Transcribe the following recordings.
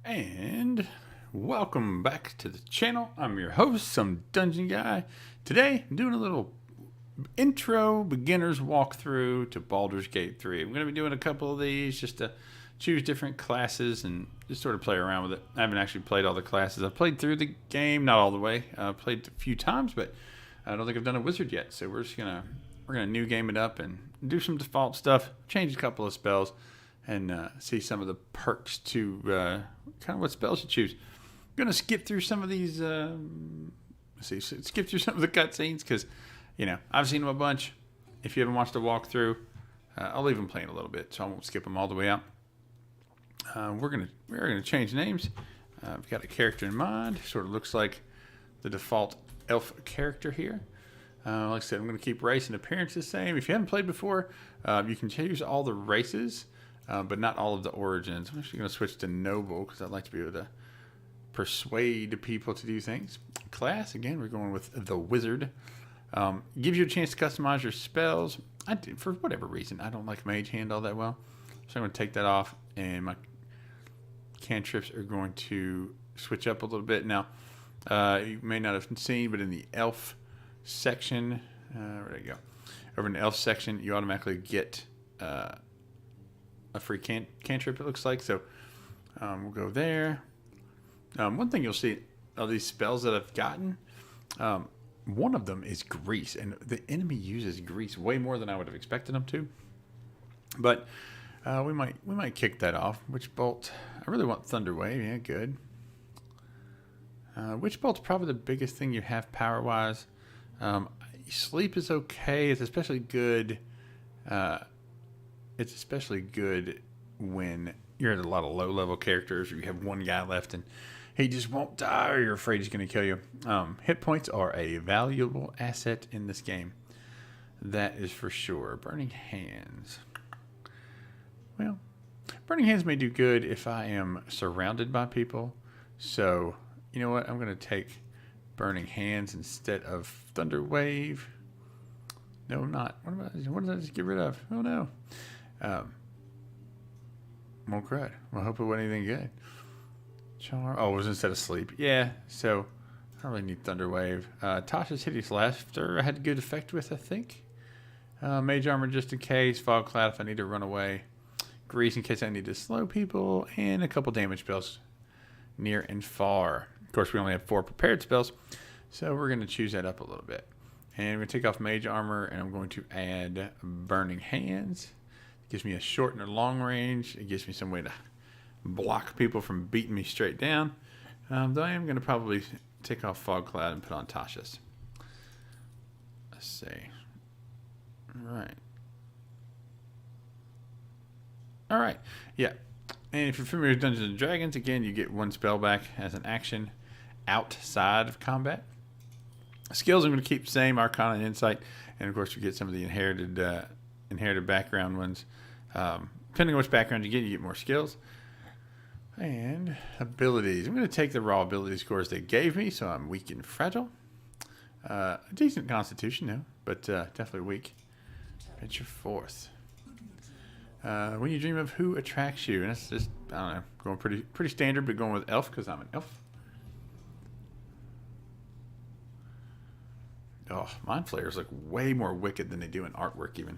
And welcome back to the channel. I'm your host, some dungeon guy. Today, I'm doing a little intro beginner's walkthrough to Baldur's Gate 3. I'm going to be doing a couple of these just to choose different classes and just sort of play around with it. I haven't actually played all the classes. I've played through the game, not all the way. I've played a few times, but I don't think I've done a wizard yet. So we're gonna new game it up and do some default stuff, change a couple of spells, and see some of the perks to kind of what spells you choose. I'm gonna skip through some of these. Skip through some of the cutscenes because, I've seen them a bunch. If you haven't watched a walkthrough, I'll leave them playing a little bit, so I won't skip them all the way out. We're gonna change names. I've got a character in mind. Sort of looks like the default elf character here. Like I said, I'm going to keep race and appearance the same. If you haven't played before, you can choose all the races, but not all of the origins. I'm actually going to switch to noble because I'd like to be able to persuade people to do things. Class, again, we're going with the wizard. Gives you a chance to customize your spells. For whatever reason, I don't like mage hand all that well. So I'm going to take that off, and my cantrips are going to switch up a little bit. Now, you may not have seen, but in the elf section, where did I go? Over in the elf section, you automatically get a free cantrip, it looks like. So we'll go there. One thing you'll see of these spells that I've gotten, one of them is grease, and the enemy uses grease way more than I would have expected them to. But we might kick that off. Witch bolt. I really want thunder wave. Yeah, good. Witch bolt's probably the biggest thing you have power wise. Sleep is okay. It's especially good. It's especially good when you're at a lot of low level characters, or you have one guy left and he just won't die, or you're afraid he's going to kill you. Hit points are a valuable asset in this game. That is for sure. Burning hands. Well, burning hands may do good if I am surrounded by people. So, you know what? I'm going to take burning hands instead of thunder wave. No, I'm not. What did I just get rid of? Oh no. Well, crud. Well, I hope it wasn't anything good. Charm. Oh, it was instead of sleep. Yeah. So I don't really need thunder wave. Tasha's hideous laughter I had good effect with, I think. Mage armor just in case. Fog cloud if I need to run away. Grease in case I need to slow people, and a couple damage spells near and far. Of course, we only have 4 prepared spells, so we're going to choose that up a little bit. And I'm going to take off mage armor, and I'm going to add burning hands. It gives me a short and a long range. It gives me some way to block people from beating me straight down. Though I am going to probably take off fog cloud and put on Tasha's. Let's see. All right. Yeah. And if you're familiar with Dungeons and Dragons, again, you get 1 spell back as an action outside of combat. Skills I'm going to keep the same, Arcana and Insight, and of course you get some of the inherited background ones. Depending on which background you get more skills. And abilities. I'm going to take the raw ability scores they gave me, so I'm weak and fragile. A decent constitution, though, but definitely weak. Venture forth. When you dream of who attracts you, and that's just, I don't know, going pretty standard, but going with elf because I'm an elf. Oh, mind flayers look way more wicked than they do in artwork even.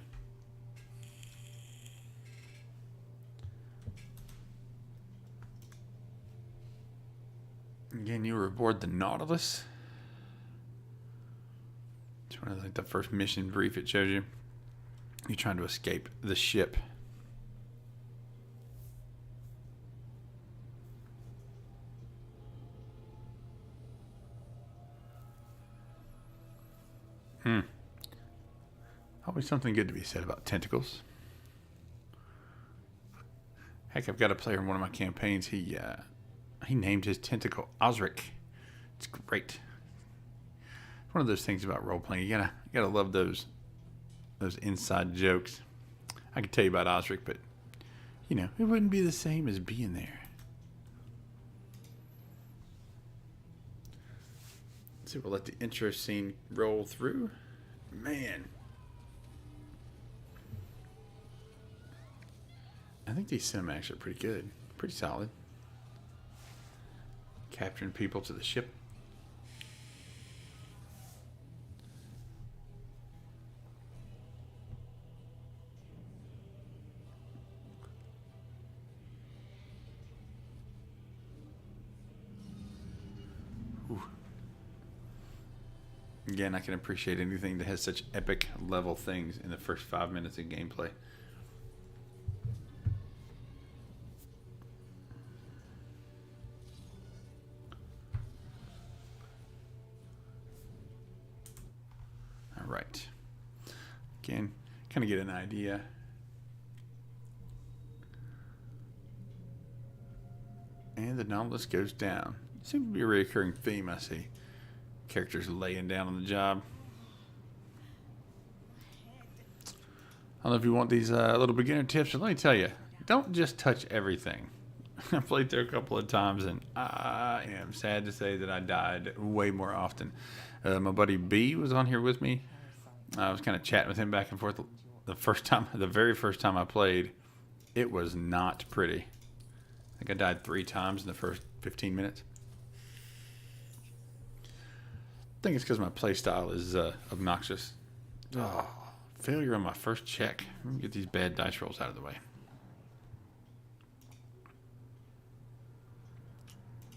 Again, you were aboard the Nautilus. It's one of the first mission brief it shows you. You're trying to escape the ship. Always something good to be said about tentacles. Heck, I've got a player in one of my campaigns. He named his tentacle Osric. It's great. It's one of those things about role playing. You gotta love those inside jokes. I could tell you about Osric, but it wouldn't be the same as being there. So we'll let the intro scene roll through. Man. I think these cinematics are pretty good. Pretty solid. capturing people to the ship. Ooh. Again, I can appreciate anything that has such epic level things in the first 5 minutes of gameplay. All right. Again, kind of get an idea. And the Nautilus goes down. Seems to be a recurring theme I see. Characters laying down on the job. I don't know if you want these little beginner tips, but let me tell you, don't just touch everything. I played through a couple of times, and I am sad to say that I died way more often. My buddy B was on here with me. I was kind of chatting with him back and forth. The very first time I played, it was not pretty. I think I died 3 times in the first 15 minutes. I think it's because my playstyle is obnoxious. Oh, failure on my first check. Let me get these bad dice rolls out of the way.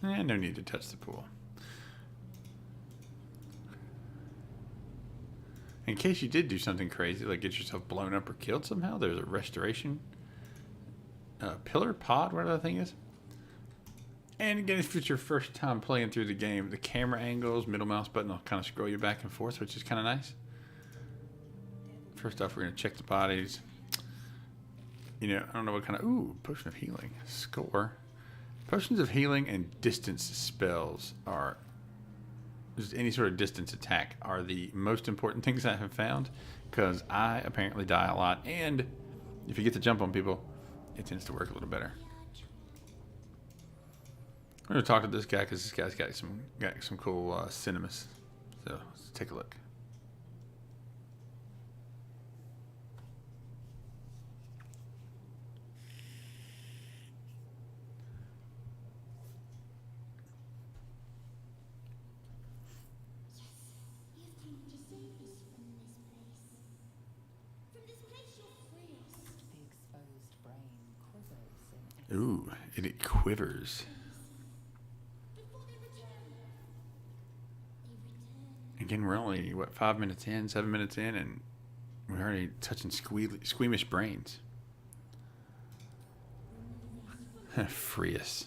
No need to touch the pool. In case you did do something crazy, like get yourself blown up or killed somehow, there's a restoration pillar pod, whatever that thing is. And again, if it's your first time playing through the game, the camera angles, middle mouse button will kind of scroll you back and forth, which is kind of nice. First off, we're going to check the bodies. You know, I don't know what kind of... Ooh, potion of healing. Score. Potions of healing and distance spells are... Just any sort of distance attack are the most important things I have found, because I apparently die a lot, and if you get to jump on people, it tends to work a little better. I'm going to talk to this guy because this guy's got some cool cinemas. So let's take a look. Ooh, it quivers. Again, we're only, what, 5 minutes in, 7 minutes in, and we're already touching squeamish brains. Free us.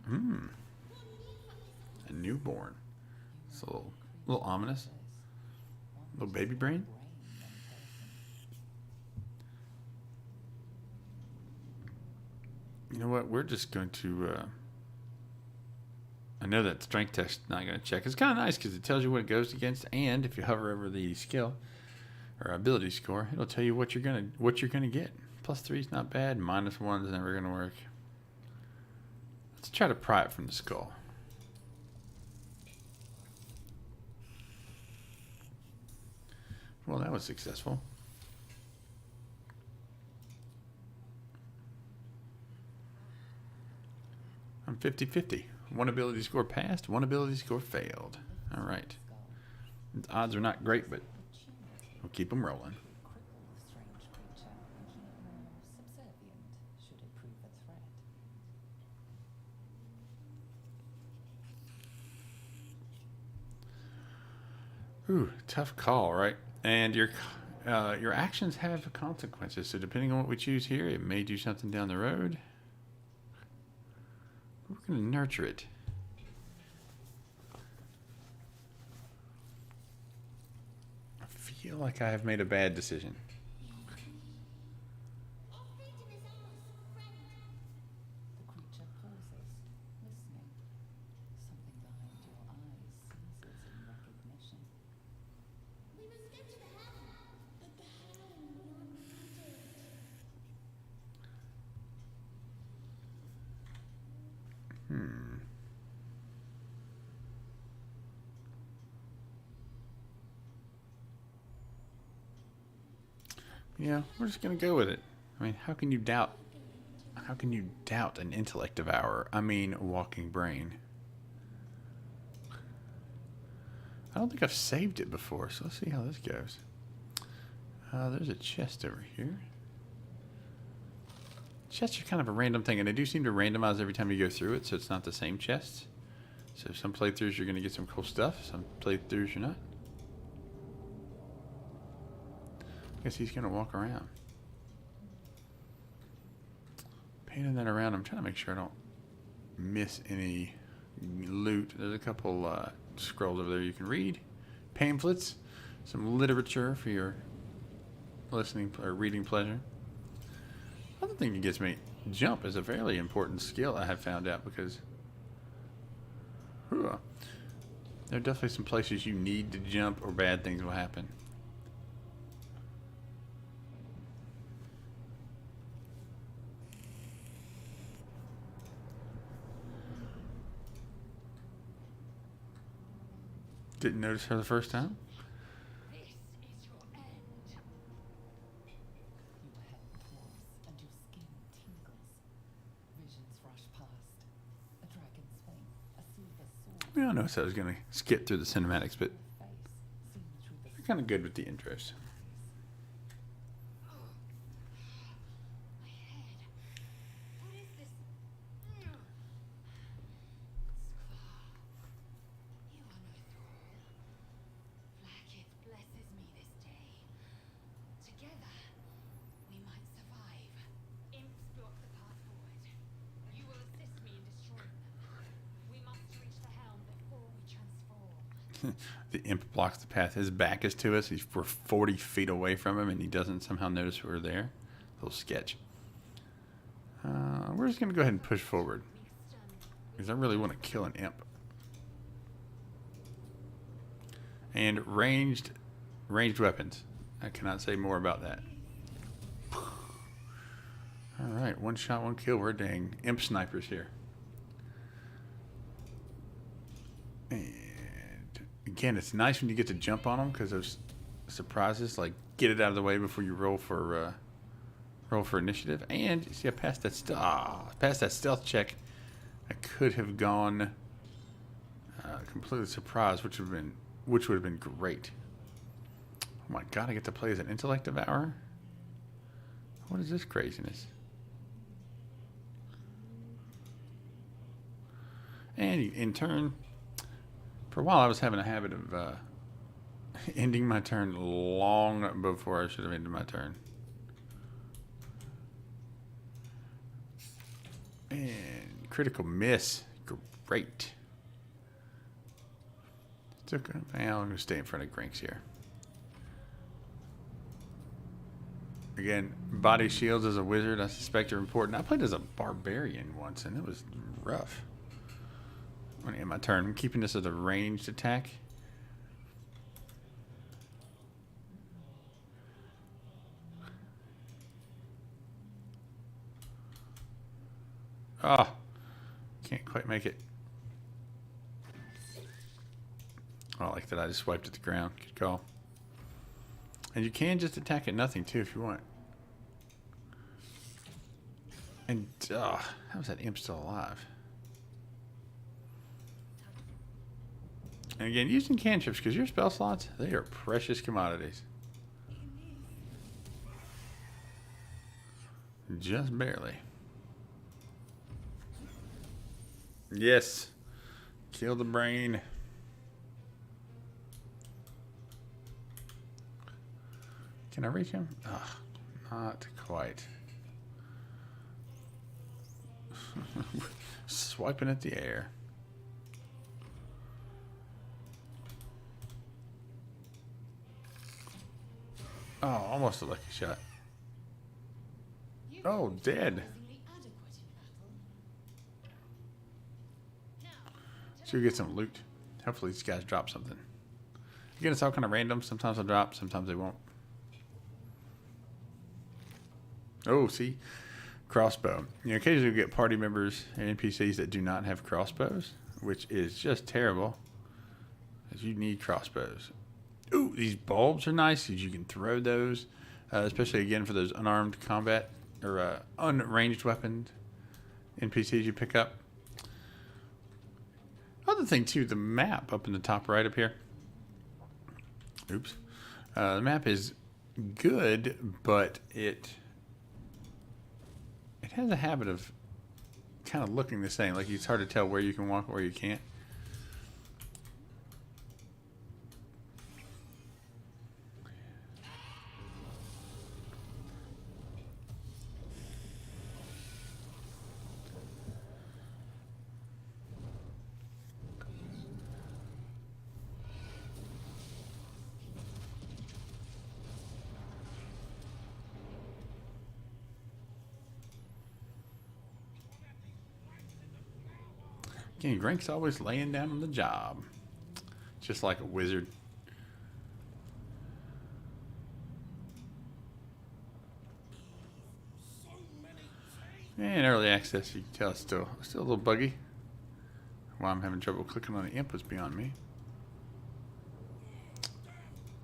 A newborn. It's a little ominous. Little baby brain. You know what? We're just going to... I know that strength test not going to check. It's kind of nice because it tells you what it goes against, and if you hover over the skill or ability score, it'll tell you what you're gonna get. +3 is not bad. -1 is never gonna work. Let's try to pry it from the skull. Well, that was successful. I'm 50-50. One ability score passed, one ability score failed. All right. The odds are not great, but we'll keep them rolling. Ooh, tough call, right? And your actions have consequences. So depending on what we choose here, it may do something down the road. We're going to nurture it. I feel like I have made a bad decision. Yeah, we're just gonna go with it. I mean, how can you doubt? How can you doubt an intellect devourer? I mean, walking brain. I don't think I've saved it before, so let's see how this goes. There's a chest over here. Chests are kind of a random thing, and they do seem to randomize every time you go through it, so it's not the same chests. So some playthroughs you're going to get some cool stuff, some playthroughs you're not. I guess he's going to walk around. Painting that around, I'm trying to make sure I don't miss any loot. There's a couple scrolls over there you can read. Pamphlets, some literature for your listening or reading pleasure. Other thing that gets me, jump is a fairly important skill I have found out because there are definitely some places you need to jump or bad things will happen. Didn't notice her the first time. This is your end. You were held close, and your skin tingles. Visions rush past. A dragon's fang, a silver sword. We all noticed I was going to skip through the cinematics, but Face seen through the they're kind of good with the intros. my head. What is this? Squaw. You are no thrall. Blackett blesses me this day. Together, we might survive. Imps block the path forward. You will assist me in destroying them. We must reach the helm before we transform. The imp blocks the path. His back is to us. We're 40 feet away from him, and he doesn't somehow notice we're there. A little sketch. We're just going to go ahead and push forward because I really want to kill an imp. And ranged weapons. I cannot say more about that. All right, one shot, one kill. We're dang imp snipers here. And again, it's nice when you get to jump on them because there's surprises. Like get it out of the way before you roll for initiative. And you see, I passed that stealth check. I could have gone completely surprised, which would have been great. Oh my god, I get to play as an intellect devourer? What is this craziness? And in turn, for a while I was having a habit of ending my turn long before I should have ended my turn. And critical miss. Great. It's okay. I'm going to stay in front of Grinks here. Again, body shields as a wizard, I suspect are important. I played as a barbarian once, and it was rough. I'm going to end my turn. I'm keeping this as a ranged attack. Oh, can't quite make it. I like that I just swiped at the ground. Good call. And you can just attack at nothing too if you want. And how is that imp still alive? And again, using cantrips because your spell slots, they are precious commodities. Just barely. Yes. Kill the brain. Can I reach him? Ugh, not quite. Swiping at the air. Oh, almost a lucky shot. Oh, dead. So you get some loot. Hopefully these guys drop something. Again, it's all kind of random. Sometimes they'll drop, sometimes they won't. Oh, see? Crossbow. You know, occasionally you get party members and NPCs that do not have crossbows, which is just terrible. Because you need crossbows. Ooh, these bulbs are nice because you can throw those. especially again for those unarmed combat or unranged weapons NPCs you pick up. Other thing too, the map up in the top right up here. Oops. The map is good, but it has a habit of kind of looking the same. Like it's hard to tell where you can walk and where you can't. Again, Grink's always laying down on the job. Just like a wizard. And early access, you can tell it's still a little buggy. Why I'm having trouble clicking on the imp was beyond me.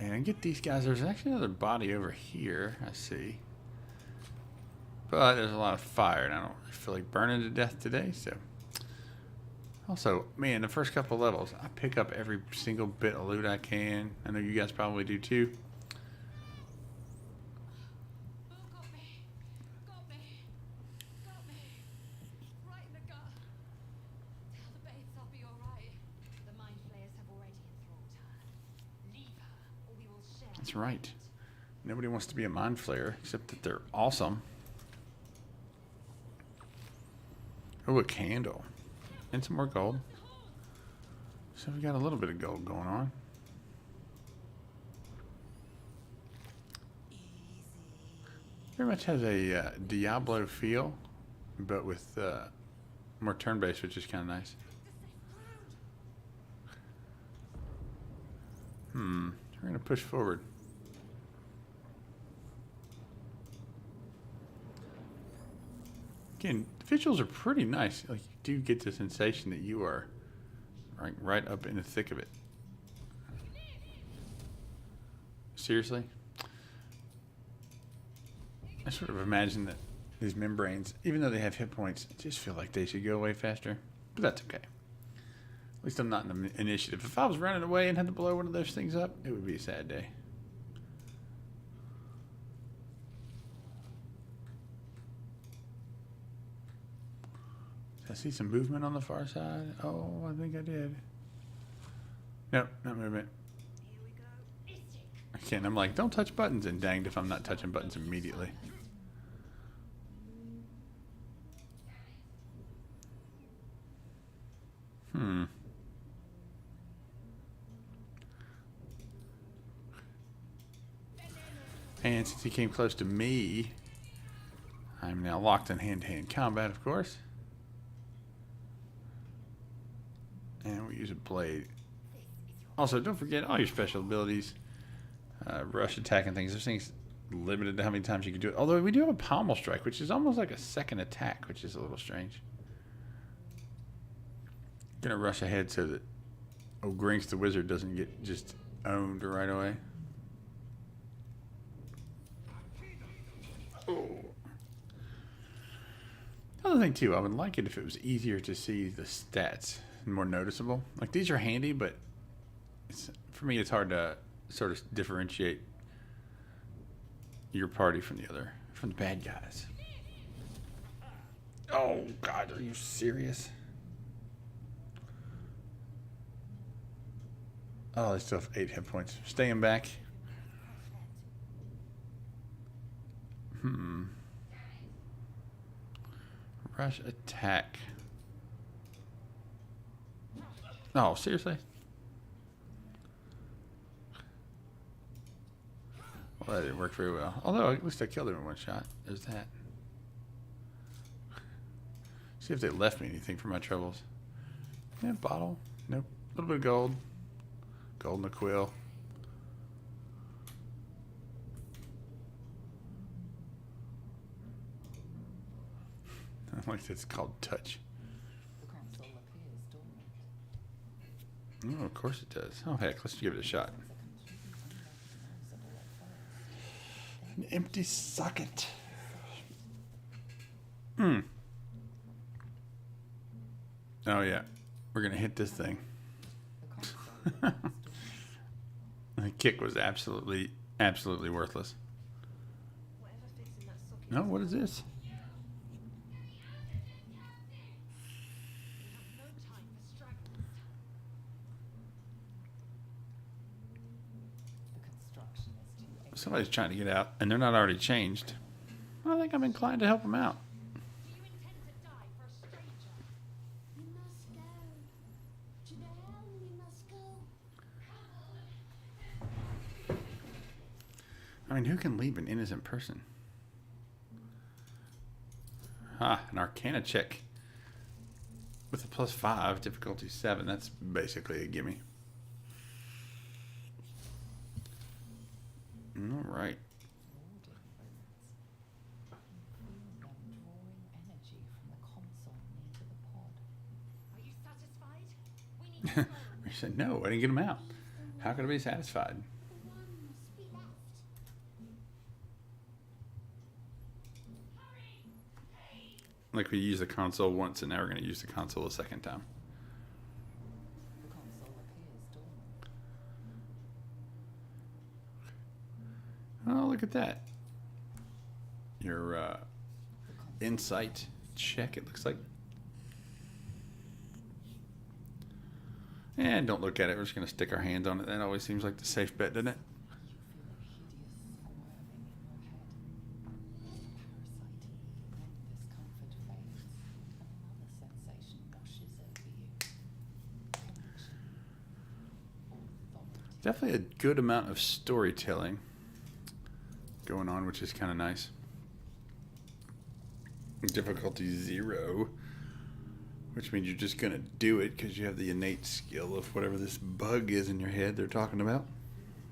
And get these guys. There's actually another body over here, I see. But there's a lot of fire, and I don't really feel like burning to death today, so. Also, man, the first couple levels, I pick up every single bit of loot I can. I know you guys probably do too. Got me. Got me. Got me. Right in the gut. Tell the babes I'll be alright. The mind flayers have already enthralled her. Leave her, or we will share. That's right. Nobody wants to be a mind flayer, except that they're awesome. Oh, a candle. And some more gold. So we got a little bit of gold going on. Very much has a Diablo feel, but with more turn-based, which is kind of nice. We're going to push forward. Again, the visuals are pretty nice. Like, you do get the sensation that you are right up in the thick of it. Seriously? I sort of imagine that these membranes, even though they have hit points, I just feel like they should go away faster. But that's okay. At least I'm not in the initiative. If I was running away and had to blow one of those things up, it would be a sad day. I see some movement on the far side. Oh, I think I did. Nope, not movement. Here we go. Again, I'm like, don't touch buttons, and danged if I'm not touching buttons immediately. And since he came close to me, I'm now locked in hand-to-hand combat, of course. And we use a blade. Also, don't forget all your special abilities. Rush attack and things. Those things limited to how many times you can do it. Although we do have a pommel strike, which is almost like a second attack, which is a little strange. Gonna rush ahead so that Grinks the wizard doesn't get just owned right away. Oh. Another thing too, I would like it if it was easier to see the stats and more noticeable. Like these are handy, but for me it's hard to sort of differentiate your party from the bad guys. Oh God, are you serious? Oh, they still have 8 hit points. Staying back. Rush attack. Oh, seriously? Well, that didn't work very well. Although, at least I killed him in one shot. There's that. See if they left me anything for my troubles. Yeah, bottle. Nope. A little bit of gold. Gold and a quill. I like it's called touch. The console appears dormant. Oh, of course it does. Oh, heck, let's give it a shot. empty socket. Hmm. Oh yeah, we're gonna hit this thing. The console appears The kick was absolutely worthless. Whatever fits in that socket. No, what is this? We have no time for stragglers. the construction is too ancient. Somebody's trying to get out, and they're not already changed. I think I'm inclined to help them out. Do you intend to die for a stranger? We must go. To the hell we must go. I mean, who can leave an innocent person? Ah, an Arcana check with a +5, difficulty 7. That's basically a gimme. All right. Warding runes. Include them drawing energy from the console near to the pod. Are you satisfied? We need to go. We said, no, I didn't get them out. How could I be satisfied? The one must be left. Like we used the console once, and now we're going to use the console a second time. The console appears dormant. Oh, look at that. Your The console insight check, it looks like. And don't look at it. We're just going to stick our hands on it. That always seems like the safe bet, doesn't it? You feel a hideous squirming in your head. As a parasite, then discomfort fades, and another sensation washes over you. Connection. Authority. Definitely a good amount of storytelling going on, which is kind of nice. Difficulty 0, which means you're just going to do it because you have the innate skill of whatever this bug is in your head they're talking about.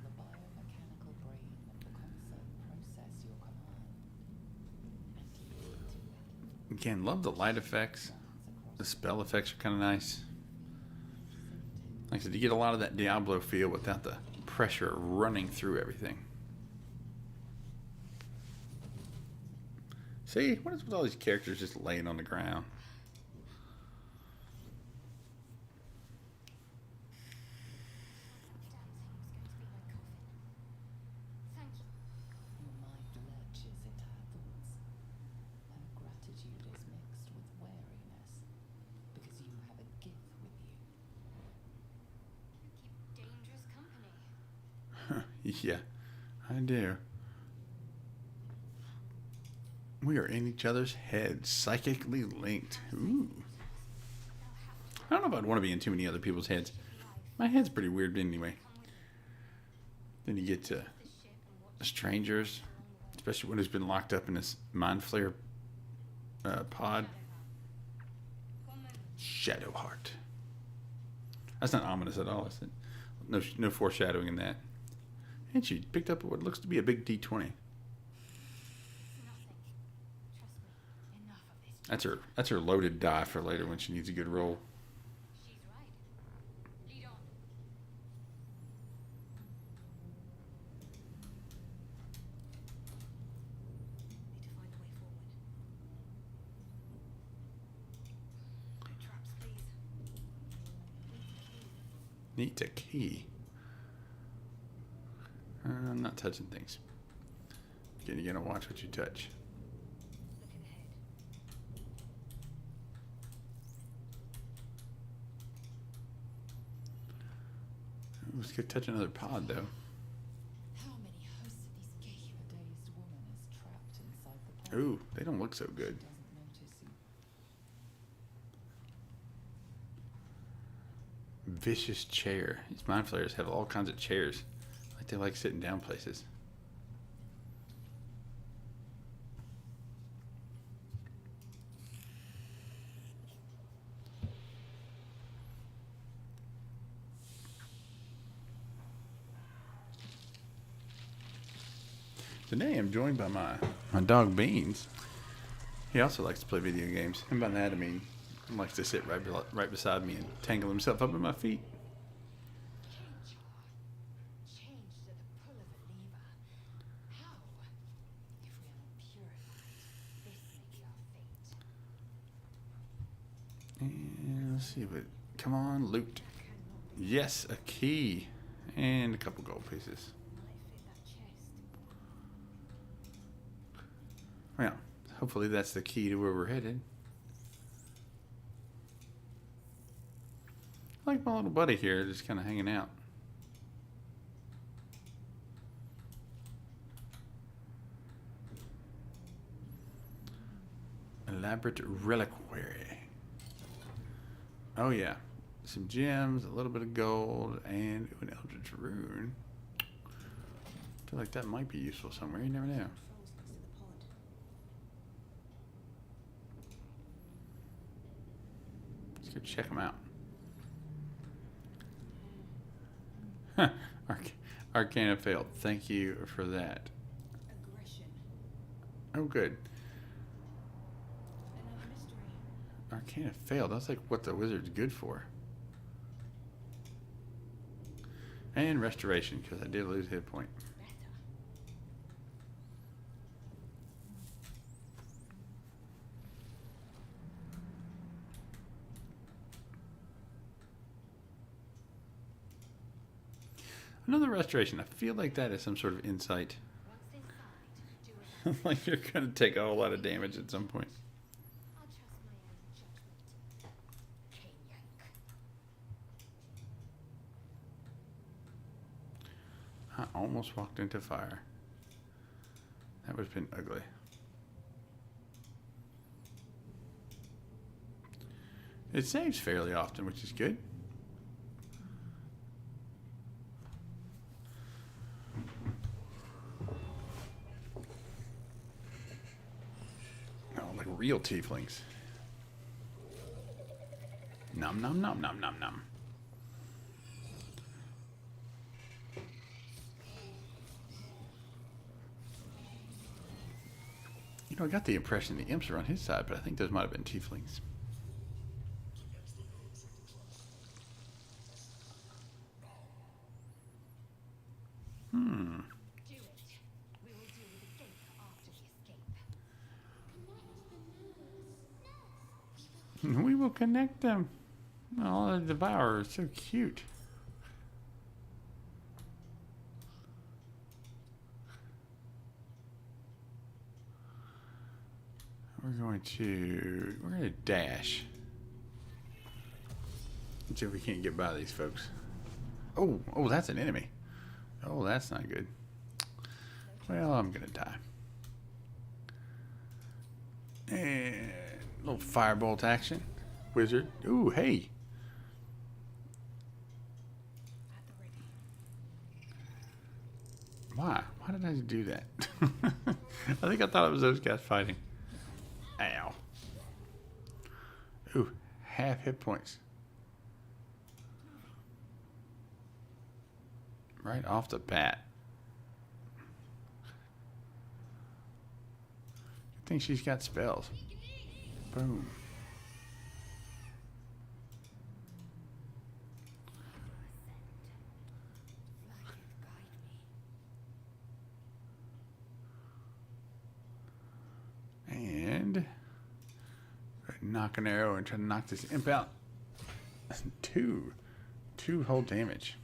The biomechanical brain of the console process your command and lead to it. Again, love the light effects. The spell effects are kind of nice. Like I said, you get a lot of that Diablo feel without the pressure running through everything. See, what is with all these characters just laying on the ground? Thank you. Your mind lurches into her thoughts. Her gratitude is mixed with wariness because you have a gift with you. You keep dangerous company. Yeah, I do. We are in each other's heads, psychically linked. Ooh. I don't know if I'd want to be in too many other people's heads. My head's pretty weird anyway. Then you get to The ship and watch strangers, especially one who's been locked up in this mind flare pod. Shadowheart. That's not ominous at all, is it? No foreshadowing in that. And she picked up what looks to be a big D20. nothing. Trust me. Enough of this. That's her loaded die for later when she needs a good roll. She's right. Lead on. Need to find a way forward. No traps, please. Need a key. I'm not touching things. Again, you gotta watch what you touch. Looking ahead. Ooh, let's go touch another pod, though. How many hosts of these gay A dazed woman is trapped inside the pod. Ooh, they don't look so good. She doesn't notice you. Vicious chair. These mind flayers have all kinds of chairs. Like they like sitting down places. Today I'm joined by my dog Beans. He also likes to play video games. And by that I mean he likes to sit right beside me and tangle himself up in my feet. changed at the pull of a lever. How? Let's see what. Come on, loot. Yes, a key and a couple gold pieces. Might fit that chest. Well, hopefully that's the key to where we're headed. I like my little buddy here, just kind of hanging out. Elaborate reliquary. Oh yeah, some gems, a little bit of gold, and an eldritch rune. I feel like that might be useful somewhere. You never know. Controls next to the pod. Let's go check them out. Huh. Arcana failed. Thank you for that. Aggression. Oh, good. Another mystery. Arcana failed. That's like what the wizard's good for. And restoration, because I did lose hit point. Better. Another restoration. I feel like that is some sort of insight. Once inside, do as I Like you're going to take a whole lot of damage at some point. I'll trust my own judgment. King Yank. I almost walked into fire. That would have been ugly. It saves fairly often, which is good. Oh, like real tieflings. Nom nom nom nom nom nom. You know, I got the impression the imps are on his side, but I think those might have been tieflings. Hmm. Do it. We will deal with the gate after the escape. We will connect them. Oh, the devourer is so cute. We're going to dash. Let's see if we can't get by these folks. Oh, that's an enemy. Oh, that's not good. Well, I'm gonna die. And a little firebolt action. Wizard. Ooh, hey. At the ready. Why? Why did I do that? I think I thought it was those guys fighting. Ow. Ooh, half hit points. Right off the bat. Good thing she's got spells. Boom. Flag it, guide me. And knock an arrow and try to knock this imp out. Two whole damage.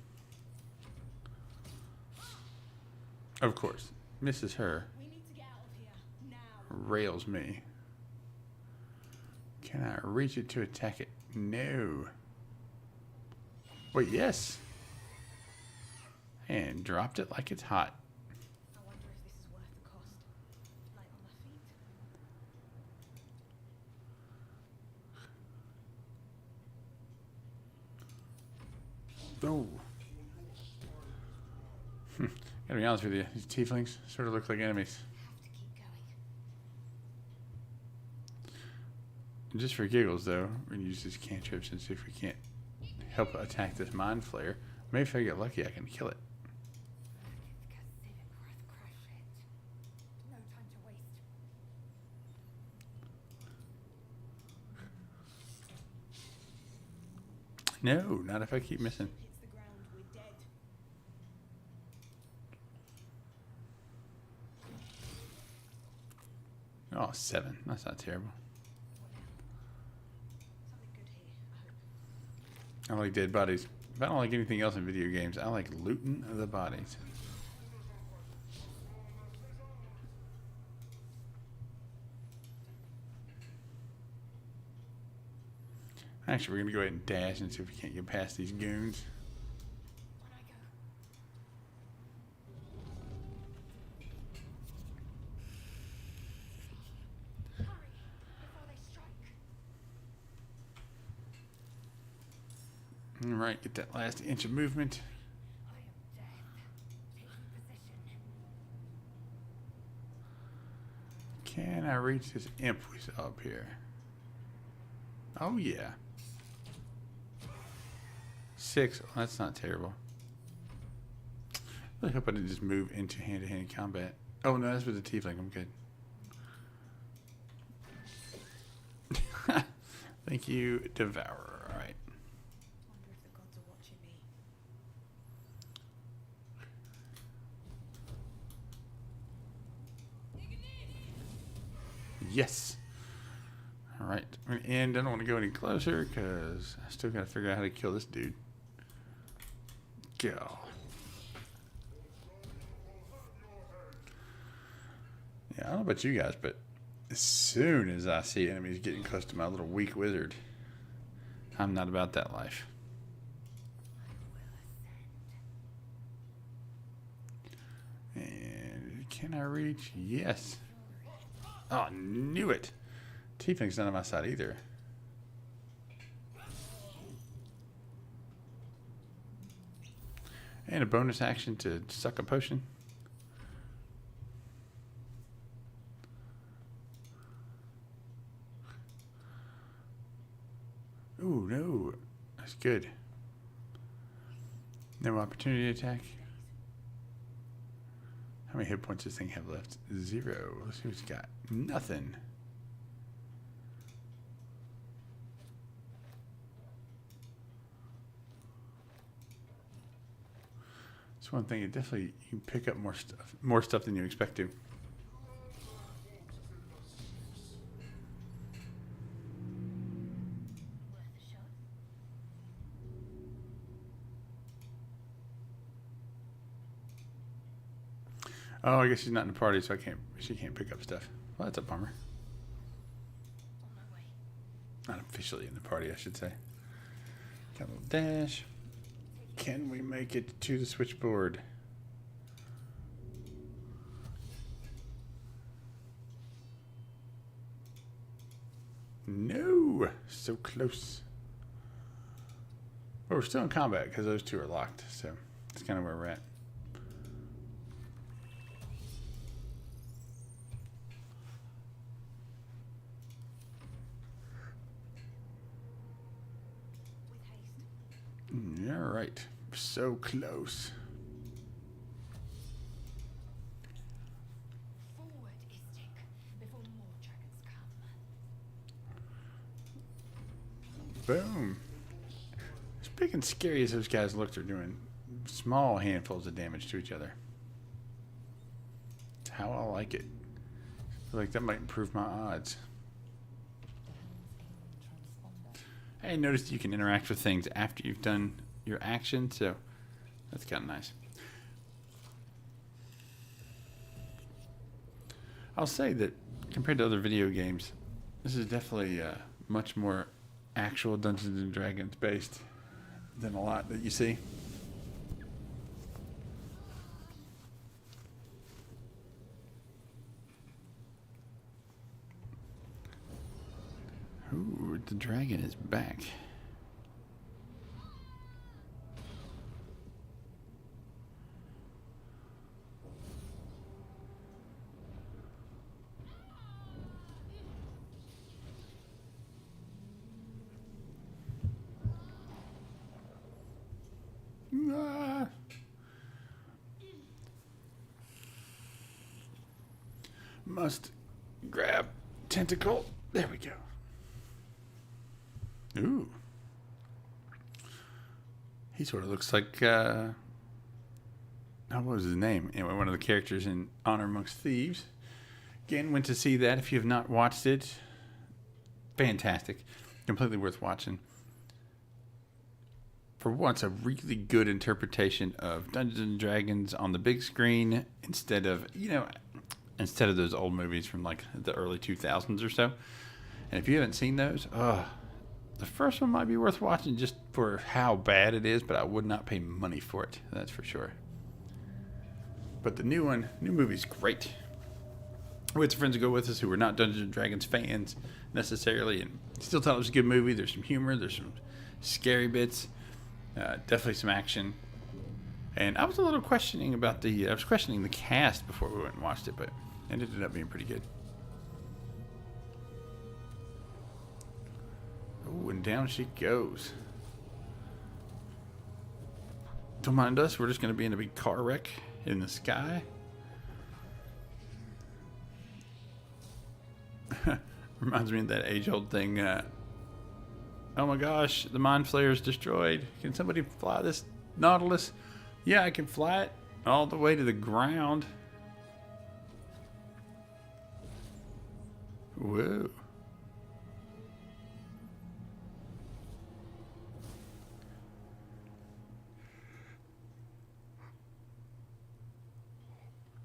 Of course, misses her, We need to get out of here. Now. rails me. Can I reach it to attack it? No. Wait, yes. And dropped it like it's hot. I wonder if this is worth the cost. Light on my feet. Oh. Gotta be honest with you, these tieflings sort of look like enemies. Have to keep going. Just for giggles, though, we're gonna use these cantrips and see if we can't help attack this mind flayer. Maybe if I get lucky, I can kill it. Crush it. No time to waste. No, not if I keep missing. Hits the ground, we're dead. Oh, 7. That's not terrible. What now? Something good here, I hope. I like dead bodies. If I don't like anything else in video games, I like looting the bodies. Actually, we're going to go ahead and dash and see if we can't get past these goons. On I go. Hurry before they strike. Alright, get that last inch of movement. I am death. Taking position. Can I reach this imp we saw up here? Oh, yeah. 6. Well, that's not terrible. I really hope I didn't just move into hand-to-hand combat. Oh, no, that's with the tiefling. I'm good. Thank you, Devourer. All right. Wonder if the gods are watching me. Yes. All right. And I don't want to go any closer because I still got to figure out how to kill this dude. Go. Yeah, I don't know about you guys, but as soon as I see enemies getting close to my little weak wizard, I'm not about that life. And can I reach? Yes. Oh, knew it. Tiefling's not on my side either. And a bonus action to suck a potion. Ooh, no. That's good. No opportunity attack. How many hit points does this thing have left? 0. Let's see what it's got. Nothing. It's one thing. It definitely, you can pick up more stuff than you expect to. Worth a shot. Oh, I guess she's not in the party, so she can't pick up stuff. Well, that's a bummer. On my way. Not officially in the party, I should say. Got a little dash. Can we make it to the switchboard? No! So close. Well, we're still in combat because those two are locked, so that's kind of where we're at. With haste. All right. So close. Forward, Istik, before more dragons come. Boom. As big and scary as those guys look, they're doing small handfuls of damage to each other. That's how I like it. I feel like that might improve my odds. I noticed you can interact with things after you've done your action, so that's kind of nice. I'll say that compared to other video games, this is definitely much more actual Dungeons and Dragons based than a lot that you see. Ooh, the dragon is back. Ah. Must grab tentacle. There we go. Ooh. He sort of looks like, what was his name? Anyway, one of the characters in Honor Amongst Thieves. Again, went to see that. If you have not watched it, fantastic. Completely worth watching. for once, a really good interpretation of Dungeons and Dragons on the big screen instead of, instead of those old movies from like the early 2000s or so. And if you haven't seen those, the first one might be worth watching just for how bad it is, but I would not pay money for it. That's for sure. But the new movie's great. We had some friends who go with us who were not Dungeons and Dragons fans necessarily, and still thought it was a good movie. There's some humor, there's some scary bits, definitely some action. And I was a little questioning about I was questioning the cast before we went and watched it, but it ended up being pretty good. Oh, and down she goes. Don't mind us, we're just going to be in a big car wreck in the sky. Reminds me of that age-old thing. Oh my gosh, the Mind Flayer is destroyed. Can somebody fly this Nautilus? Yeah, I can fly it all the way to the ground. Whoa.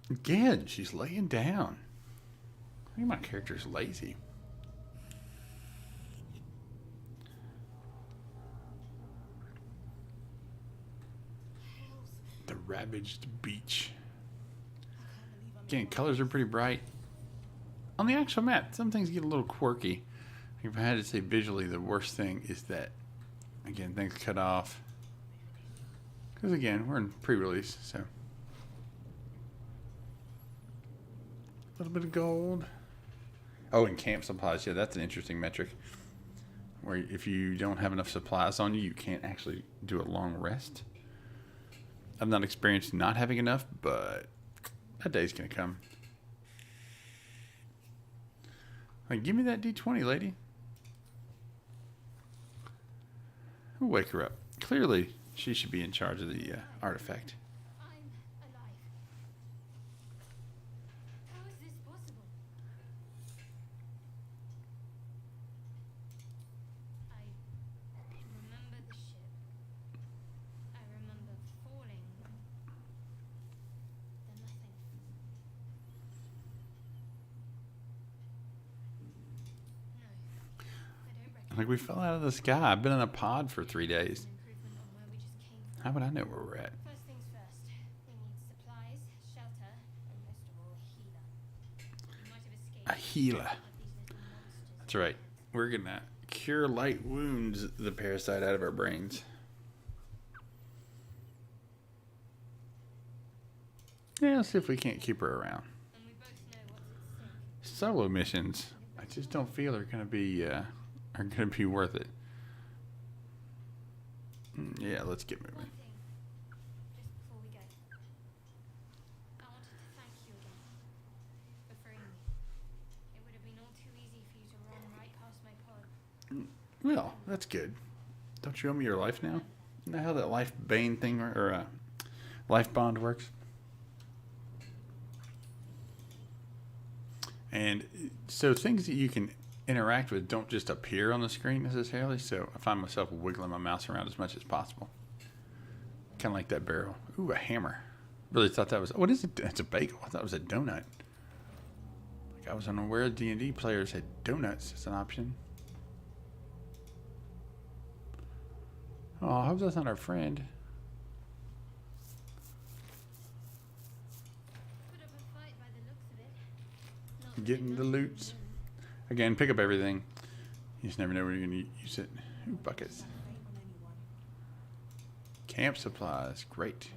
Again, she's laying down. I think my character's lazy. The ravaged beach. Again, colors are pretty bright. On the actual map, some things get a little quirky. If I had to say visually, the worst thing is that, again, things cut off. Because again, we're in pre-release, so. A little bit of gold. Oh, and camp supplies. Yeah, that's an interesting metric. Where if you don't have enough supplies on you, you can't actually do a long rest. I've not experienced not having enough, but that day's going to come. Like, give me that D20, lady. We'll wake her up. Clearly, she should be in charge of the artifact. I'm alive. How is this possible? I remember the ship. I remember falling. Then nothing. No, I don't reckon. Like, we fell out of the sky. I've been in a pod for 3 days. An improvement on where we just came from. How would I know where we're at? First things first, we need supplies, shelter, and most of all, a healer. You might have escaped. A healer. One of these little monsters. That's right. We're going to cure light wounds the parasite out of our brains. Yeah, let's see if we can't keep her around. And we both know what's at stake. Solo missions, I just don't feel are going to be worth it. Yeah, let's get moving. One thing, just before we go. I wanted to thank you again for freeing me. It would have been all too easy for you to run right past my pod. Well, that's good. Don't you owe me your life now? You know how that life bane thing or life bond works? And so things that you can interact with don't just appear on the screen necessarily, so I find myself wiggling my mouse around as much as possible. Kind of like that barrel. Ooh, a hammer. Really thought that was... What is it? It's a bagel. I thought it was a donut. Like I was unaware D&D players had donuts as an option. Oh, I hope that's not our friend. Put up a fight by the looks of it. Not that Getting it the does loots. anything. Again, pick up everything. You just never know when you're going to use it. Ooh, buckets. Camp supplies. Great.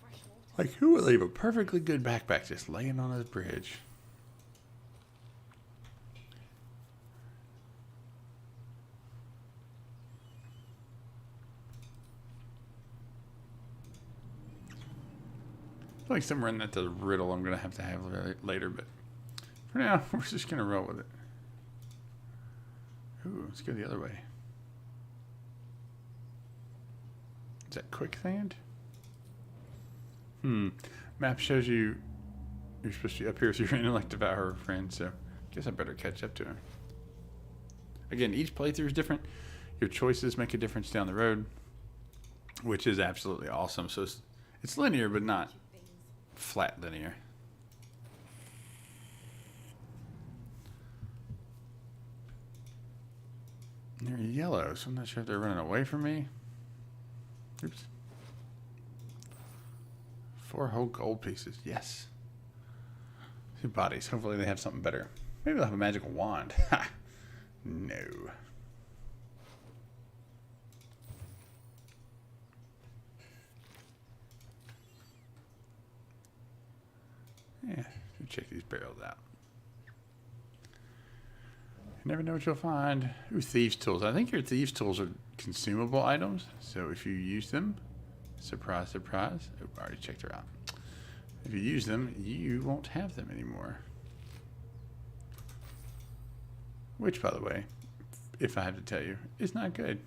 Fresh water. Like, who would leave a perfectly good backpack just laying on a bridge? I feel like somewhere in that's a riddle I'm going to have later, but for now, we're just going to roll with it. Ooh, let's go the other way. Is that quicksand? Map shows you you're supposed to be up here, so you're in like devour her friend, so I guess I better catch up to her. Again, each playthrough is different. Your choices make a difference down the road, which is absolutely awesome. So it's linear, but not flat linear. They're yellow, so I'm not sure if they're running away from me. Oops. 4 whole gold pieces. Yes. 2 bodies. Hopefully they have something better. Maybe they'll have a magical wand. Ha! No. Yeah, check these barrels out. You never know what you'll find. Ooh, thieves' tools. I think your thieves' tools are consumable items. So if you use them, surprise, surprise. Oh, I already checked her out. If you use them, you won't have them anymore. Which, by the way, if I have to tell you, is not good.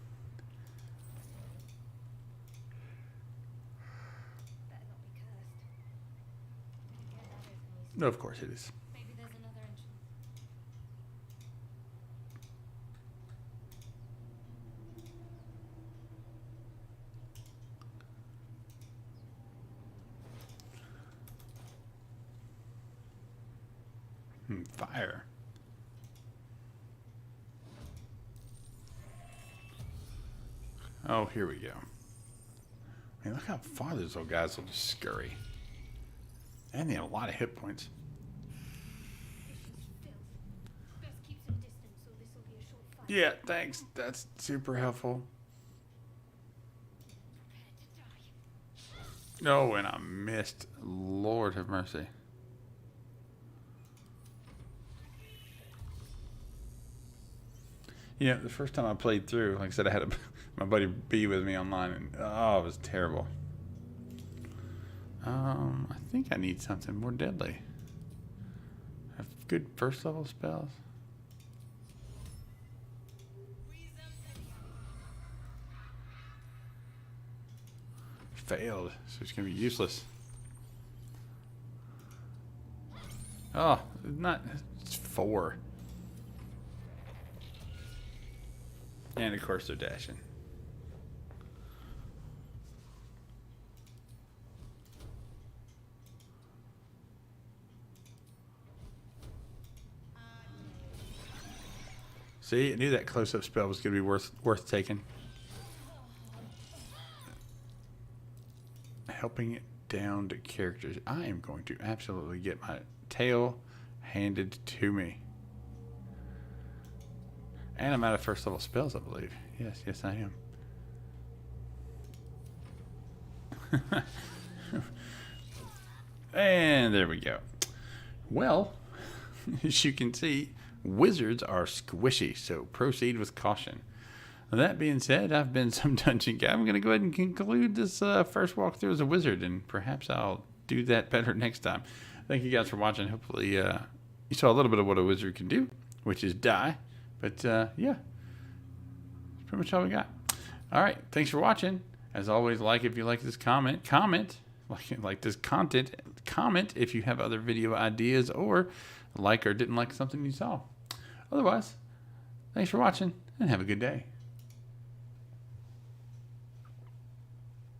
Better not be cursed. Yeah, that is nice. No, of course it is. Maybe there's another entrance. Fire. Oh, here we go. Man, look how far those little guys will just scurry. And they have a lot of hit points. Vicious filth. Best keep some distance, or this will be a short fight. Yeah, thanks. That's super helpful. Prepare to die. Oh, and I missed. Lord have mercy. You know, the first time I played through, like I said, I had my buddy B with me online, and oh, it was terrible. I think I need something more deadly. Have good first level spells. Failed, so it's gonna be useless. Oh, it's 4. And of course they're dashing. See, I knew that close-up spell was going to be worth taking. Helping it down to characters. I am going to absolutely get my tail handed to me. And I'm out of first level spells, I believe. Yes, I am. And there we go. Well, as you can see, wizards are squishy, so proceed with caution. That being said, I've been some dungeon guy. I'm going to go ahead and conclude this first walkthrough as a wizard, and perhaps I'll do that better next time. Thank you guys for watching. Hopefully you saw a little bit of what a wizard can do, which is die. But yeah, that's pretty much all we got. All right, thanks for watching. As always, like if you like this comment, like this content, comment if you have other video ideas, or like or didn't like something you saw. Otherwise, thanks for watching and have a good day.